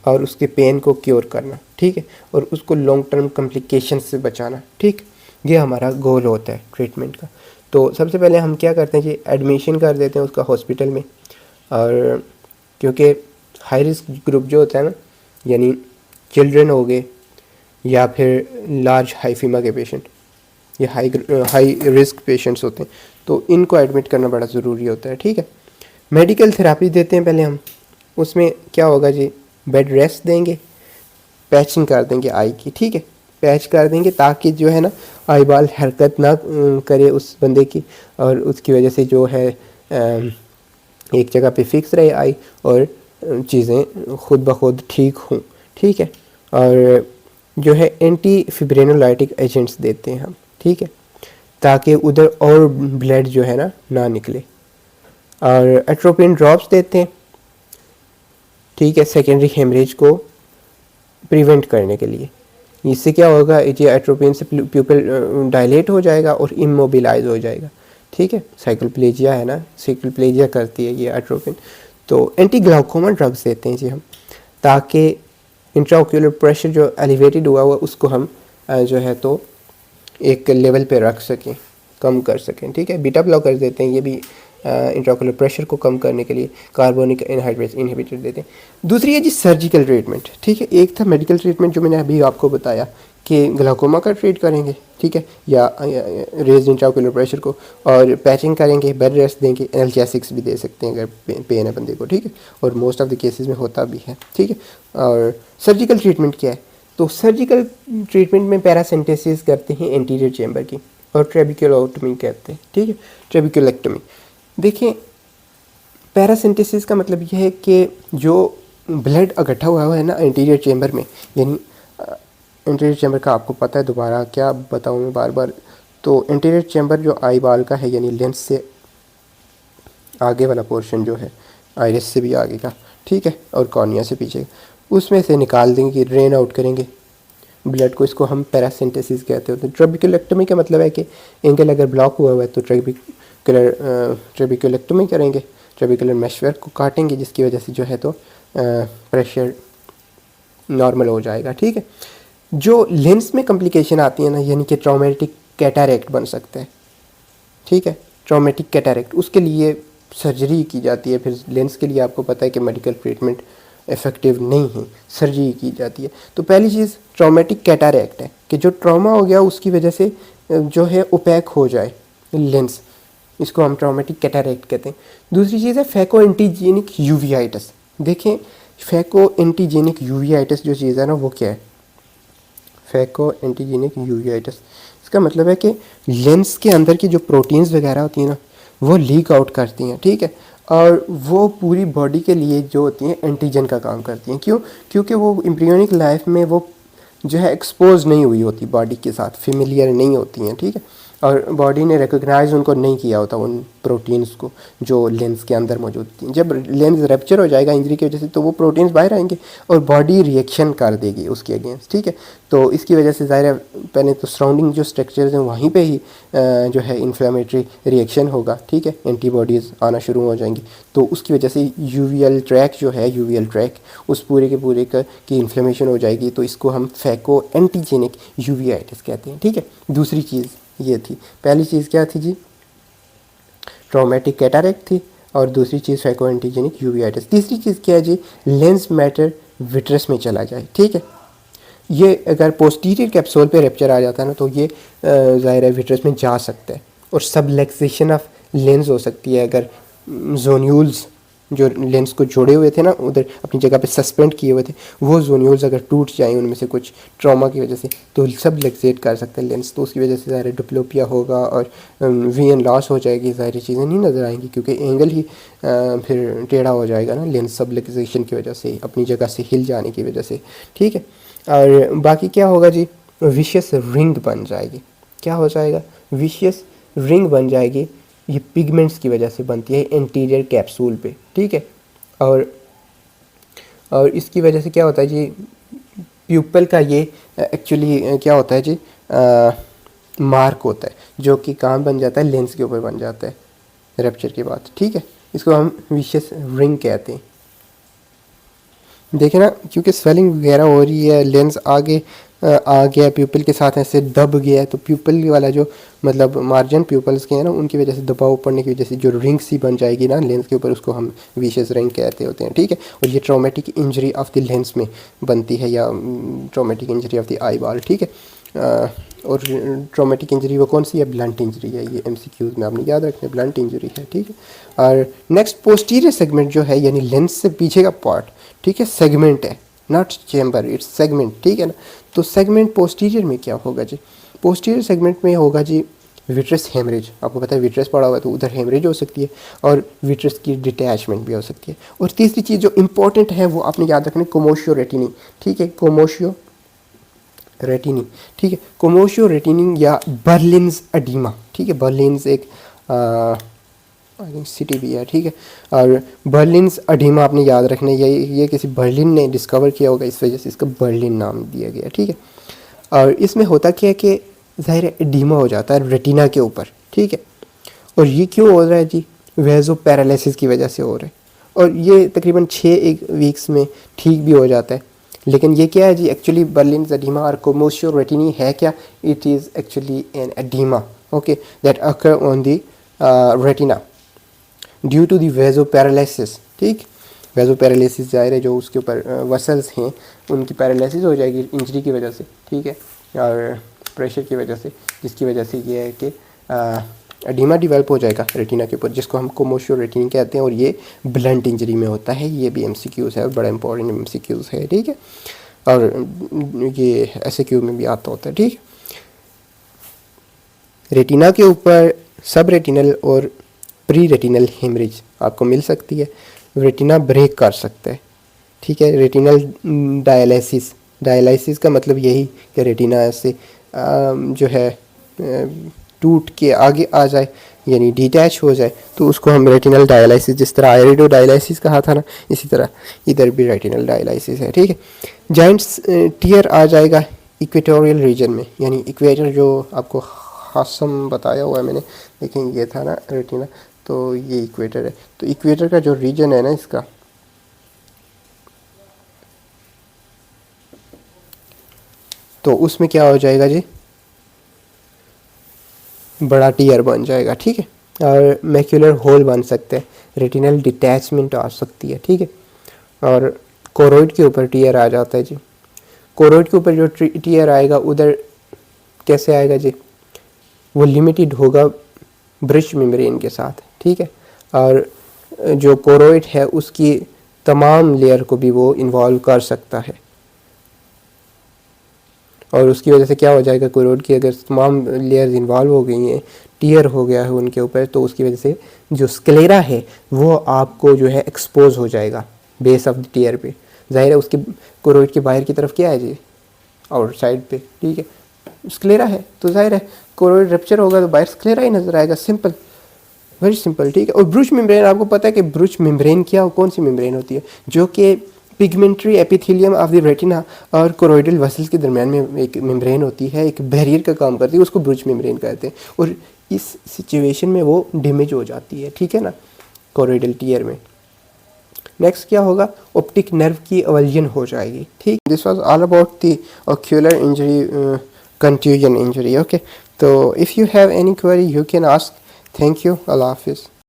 और उसके पेन को क्योर करना, ठीक है, और उसको लॉन्ग टर्म कॉम्प्लिकेशन से बचाना, ठीक। ये हमारा गोल होता है ट्रीटमेंट का। तो सबसे पहले हम क्या करते हैं कि एडमिशन कर देते हैं उसका हॉस्पिटल में, और क्योंकि हाई रिस्क ग्रुप जो होता है ना, यानी चिल्ड्रन हो गए या फिर लार्ज हाइफीमा के पेशेंट, ये हाई रिस्क पेशेंट्स होते हैं, तो इनको एडमिट करना बड़ा ज़रूरी होता है, ठीक है। मेडिकल थेरापी देते हैं पहले हम। उसमें क्या होगा जी, बेड रेस्ट देंगे, पैचिंग कर देंगे आई की, ठीक है, पैच कर देंगे ताकि जो है ना आई बाल हरकत ना करे उस बंदे की, और उसकी वजह से जो है एक जगह पे फिक्स रहे आई, और चीज़ें खुद ब खुद ठीक हों, ठीक है। और जो है एंटी फिब्रिनोलाइटिक एजेंट्स देते हैं हम, ठीक है, ताकि उधर और ब्लड जो है ना निकले। और एट्रोपिन ड्रॉप्स देते हैं, ठीक है, सेकेंडरी हेमरेज को प्रिवेंट करने के लिए। इससे क्या होगा, ये एट्रोपिन से प्यूपल डायलेट हो जाएगा और इमोबिलाइज हो जाएगा, ठीक है। साइक्लोप्लेजिया है ना, साइक्लोप्लेजिया करती है ये एट्रोपिन। तो एंटी ग्लाउकोमा ड्रग्स देते हैं जी हम, ताकि इंट्राओक्यूलर प्रेशर जो एलिवेटेड हुआ हुआ उसको हम जो है तो एक लेवल पे रख सकें, कम कर सकें, ठीक है। बीटा ब्लॉकर देते हैं, ये भी इंट्राओक्यूलर प्रेशर को कम करने के लिए कार्बोनिक एनहाइड्रेस इनहिबिटर देते हैं। दूसरी है जी सर्जिकल ट्रीटमेंट, ठीक है। एक था मेडिकल ट्रीटमेंट जो मैंने अभी आपको बताया कि ग्लाकोमा का ट्रीट करेंगे, ठीक है, या रेज इंट्राओक्यूलर प्रेशर को, और पैचिंग करेंगे, बेड रेस्ट देंगे, एनाल्जेसिक्स भी दे सकते हैं अगर पेन है बंदे को, ठीक है, और मोस्ट ऑफ द केसेस में होता भी है, ठीक है। और सर्जिकल ट्रीटमेंट क्या है, तो सर्जिकल ट्रीटमेंट में पैरासेंटेसिस करते हैं एंटीरियर चेंबर की, और ट्रेबिक्युलोटमी कहते हैं, ठीक है, ट्रेबिक्युलेक्टमी। देखिए पैरासेंटेसिस का मतलब यह है कि जो ब्लड इकट्ठा हुआ है ना इंटीरियर चेंबर में, यानी इंटीरियर चेंबर का आपको पता है, दोबारा क्या बताऊँ मैं बार बार। तो इंटीरियर चेंबर जो आई बाल का है, यानी लेंस से आगे वाला पोर्शन जो है, आइरिस से भी आगे का, ठीक है, और कॉर्निया से पीछे, उसमें से निकाल देंगे, ड्रेन आउट करेंगे ब्लड को। इसको हम पैरासेंटेसिस कहते होते हैं। ट्रेबिक्युलेक्टमी का मतलब है कि एंगल अगर ब्लॉक हुआ है तो ट्रेबिक्युलेक्टमी करेंगे, ट्रेबिक्युलर मेशवर्क को काटेंगे, जिसकी वजह से जो है तो प्रेशर नॉर्मल हो जाएगा, ठीक है। जो लेंस में कॉम्प्लिकेशन आती है ना, यानी कि ट्रॉमेटिक कैटारेक्ट बन सकता है, ठीक है, ट्रॉमेटिक कैटारेक्ट, उसके लिए सर्जरी की जाती है। फिर लेंस के लिए आपको पता है कि मेडिकल ट्रीटमेंट इफ़ेक्टिव नहीं है, सर्जरी की जाती है। तो पहली चीज़ ट्रॉमेटिक कैटारेक्ट है कि जो ट्रॉमा हो गया उसकी वजह से जो है ओपैक हो जाए लेंस, इसको हम ट्रॉमेटिक कैटारेक्ट कहते हैं। दूसरी चीज़ है फैको एंटीजेनिक यूवियाइटिस। देखें फैको एंटीजेनिक यूवियाइटिस जो चीज़ है ना, वो क्या है, फैको एंटीजेनिक यूवियाइटिस, इसका मतलब है कि लेंस के अंदर की जो प्रोटीन्स वगैरह होती हैं ना, वो लीक आउट करती हैं, ठीक है, और वो पूरी बॉडी के लिए जो होती हैं एंटीजन का काम करती हैं। क्यों? क्योंकि वो एम्ब्रियोनिक लाइफ में वो जो है एक्सपोज नहीं हुई होती बॉडी के साथ, फेमिलियर नहीं होती हैं, ठीक है, और बॉडी ने रिकॉग्नाइज उनको नहीं किया होता उन प्रोटीन्स को जो लेंस के अंदर मौजूद थी। जब लेंस रैप्चर हो जाएगा इंजरी की वजह से, तो वो प्रोटीन्स बाहर आएंगे और बॉडी रिएक्शन कर देगी उसके अगेंस्ट, ठीक है। तो इसकी वजह से ज़ाहिर है पहले तो सराउंडिंग जो स्ट्रक्चर्स हैं वहीं पे ही जो है इन्फ्लेमेटरी रिएक्शन होगा, ठीक है, एंटीबॉडीज़ आना शुरू हो जाएंगी। तो उसकी वजह से यूवीएल ट्रैक जो है, यूवीएल ट्रैक, उस पूरे के पूरे की इन्फ्लेमेशन हो जाएगी। तो इसको हम फैको एंटीजेनिक यूवियाइटिस कहते हैं, ठीक है। दूसरी चीज़ ये थी, पहली चीज़ क्या थी जी, ट्रॉमेटिक कैटारेक्ट थी, और दूसरी चीज़ फैको एंटीजेनिक यूवियाइटिस। तीसरी चीज़ क्या है जी, लेंस मैटर विट्रस में चला जाए, ठीक है। ये अगर पोस्टीरियर कैप्सूल पे रैप्चर आ जाता है ना, तो ये ज़ाहिर है विट्रस में जा सकता है, और सबलेक्सेशन ऑफ लेंस हो सकती है अगर जोन्यूल्स जो लेंस को जोड़े हुए थे ना, उधर अपनी जगह पे सस्पेंड किए हुए थे, वो जोन्यूल्स अगर टूट जाएं उनमें से कुछ ट्रॉमा की वजह से, तो सब लेक्सेट कर सकते हैं लेंस। तो उसकी वजह से ज़ाहिर डिप्लोपिया होगा और वीएन लॉस हो जाएगी, ज़ाहिर चीज़ें नहीं नज़र आएंगी क्योंकि एंगल ही फिर टेढ़ा हो जाएगा ना, लेंस सब लेक्सेशन की वजह से, अपनी जगह से हिल जाने की वजह से, ठीक है। और बाकी क्या होगा जी, विशियस रिंग बन जाएगी। क्या हो जाएगा, विशियस रिंग बन जाएगी। ये पिगमेंट्स की वजह से बनती है एंटीरियर कैप्सूल पे, ठीक है। और इसकी वजह से क्या होता है जी, प्यूपल का ये एक्चुअली क्या होता है जी, मार्क होता है जो कि काम बन जाता है लेंस के ऊपर बन जाता है रैप्चर के बाद, ठीक है। इसको हम विशियस रिंग कहते हैं। देखे ना, क्योंकि स्वेलिंग वगैरह हो रही है, लेंस आगे आ गया प्यूपल के साथ, ऐसे दब गया है, तो प्यूपल वाला जो मतलब मार्जिन प्यूपल्स के हैं ना, उनकी वजह से दबाव पड़ने की वजह से जो रिंग सी बन जाएगी ना लेंस के ऊपर, उसको हम विशेस रिंग कहते होते हैं, ठीक है। और ये traumatic injury of the lens में बनती है, या traumatic injury of the eye ball, ठीक है। और ट्रॉमेटिक इंजरी वो कौन सी है? ब्लंट इंजरी है। ये MCQs में आपने याद रखना है, ब्लंट इंजरी है, ठीक है। और नेक्स्ट पोस्टीरियर सेगमेंट जो है, यानी लेंस से पीछे का पार्ट, ठीक है, सेगमेंट है, नॉट चेम्बर, इट्स सेगमेंट, ठीक है ना। तो सेगमेंट पोस्टीरियर में क्या होगा जी? पोस्टीरियर सेगमेंट में होगा जी विट्रस हेमरेज। आपको पता है विट्रस पड़ा हुआ है तो उधर हेमरेज हो सकती है, और विट्रस की डिटैचमेंट भी हो सकती है। और तीसरी चीज़ जो इंपॉर्टेंट है वो आपने याद रखनी, कोमोशियो रेटिनी, ठीक है, कोमोशियो रेटिनी, ठीक है, कोमोशियो रेटिनी या बर्लिन्स एडिमा, ठीक है। बर्लिन्स एक आई थिंक सिटी भी है, ठीक है। और बर्लिन्स एडिमा आपने याद रखना है, ये किसी बर्लिन ने डिस्कवर किया होगा, इस वजह से इसका बर्लिन नाम दिया गया, ठीक है। और इसमें होता क्या है कि ज़ाहिर एडिमा हो जाता है रेटिना के ऊपर, ठीक है। और ये क्यों हो रहा है जी? वेजो पैरालिसिस की वजह से हो रहा है, और ये तकरीबन 6 वीक्स में ठीक भी हो जाता है। लेकिन ये क्या है जी? एक्चुअली बर्लिन्स एडिमा और कोमोशियो रेटिनी है क्या? It is actually an oedema, okay, that occur on the retina due to the vaso paralysis, ठीक। वेजो पैरालिसिस जाहिर है जो उसके ऊपर वसल्स हैं उनकी पैरालिसिस हो जाएगी इंजरी की वजह से, ठीक है, और प्रेशर की वजह से, जिसकी वजह से ये है कि एडिमा डेवलप हो जाएगा रेटिना के ऊपर, जिसको हम कोमोशियो रेटिनी कहते हैं। और ये ब्लंट इंजरी में होता है। ये भी MCQs है और बड़ा इंपॉर्टेंट MCQs है, ठीक है। और ये SAQ में भी आता होता है, ठीक है। रेटिना के ऊपर सब रेटिनल और प्री रेटिनल हेमरेज आपको मिल सकती है। रेटिना ब्रेक कर सकता है, ठीक है। रेटिनल डायलिसिस, डायलिसिस का मतलब यही कि रेटिना ऐसे जो है टूट के आगे आ जाए, यानी डिटैच हो जाए, तो उसको हम रेटिनल डायलिसिस, जिस तरह आयरिडो डायलिसिस कहा था ना, इसी तरह इधर भी रेटिनल डायलिसिस है, ठीक है। जॉइंट्स टियर आ जाएगा इक्वेटोरियल रीजन में, यानी इक्वेटर जो आपको हासम बताया हुआ है मैंने, लेकिन ये था ना रेटिना, तो ये इक्वेटर है। तो इक्वेटर का जो रीजन है ना इसका, तो उसमें क्या हो जाएगा जी? बड़ा टीयर बन जाएगा, ठीक है। और मैक्यूलर होल बन सकते हैं, रेटिनल डिटैचमेंट आ सकती है, ठीक है। और कोरोइड के ऊपर टीयर आ जाता है जी। कोरोइड के ऊपर जो टीयर आएगा उधर कैसे आएगा जी? वो लिमिटेड होगा ब्रिज मेम्ब्रेन के साथ, ठीक है। और जो कोरोइड है उसकी तमाम लेयर को भी वो इन्वॉल्व कर सकता है, और उसकी वजह से क्या हो जाएगा? कोरोइड की अगर तमाम लेयर्स इन्वॉल्व हो गई हैं, टीयर हो गया है उनके ऊपर, तो उसकी वजह से जो स्क्लेरा है वो आपको जो है एक्सपोज हो जाएगा बेस ऑफ द टीयर पे। जाहिर है उसके कोरोइड के बाहर की तरफ क्या है जी? आउटसाइड पे, ठीक है, स्क्लेरा है, तो जाहिर है कोरोइड रप्चर होगा तो बाहर स्क्लेरा ही नजर आएगा, सिंपल, वेरी सिंपल, ठीक है। और ब्रूच मेम्ब्रेन, आपको पता है कि ब्रूच मेम्ब्रेन क्या, कौन सी मेम्ब्रेन होती है? जो कि pigmentary epithelium of the retina और कोरोइडल वसल्स के दरमियान में एक मेम्ब्रेन होती है, एक बैरियर का काम करती है, उसको ब्रूच मेम्ब्रेन कहते हैं। और इस सिचुएशन में वो डैमेज हो जाती है, ठीक है ना, कोरोइडल टीयर में। नेक्स्ट क्या होगा? ऑप्टिक नर्व की अवल्जन हो जाएगी, ठीक। This was all about the ocular injury, contusion injury, okay. तो if you have any query you can ask. Thank you, अल्लाह हाफिज़।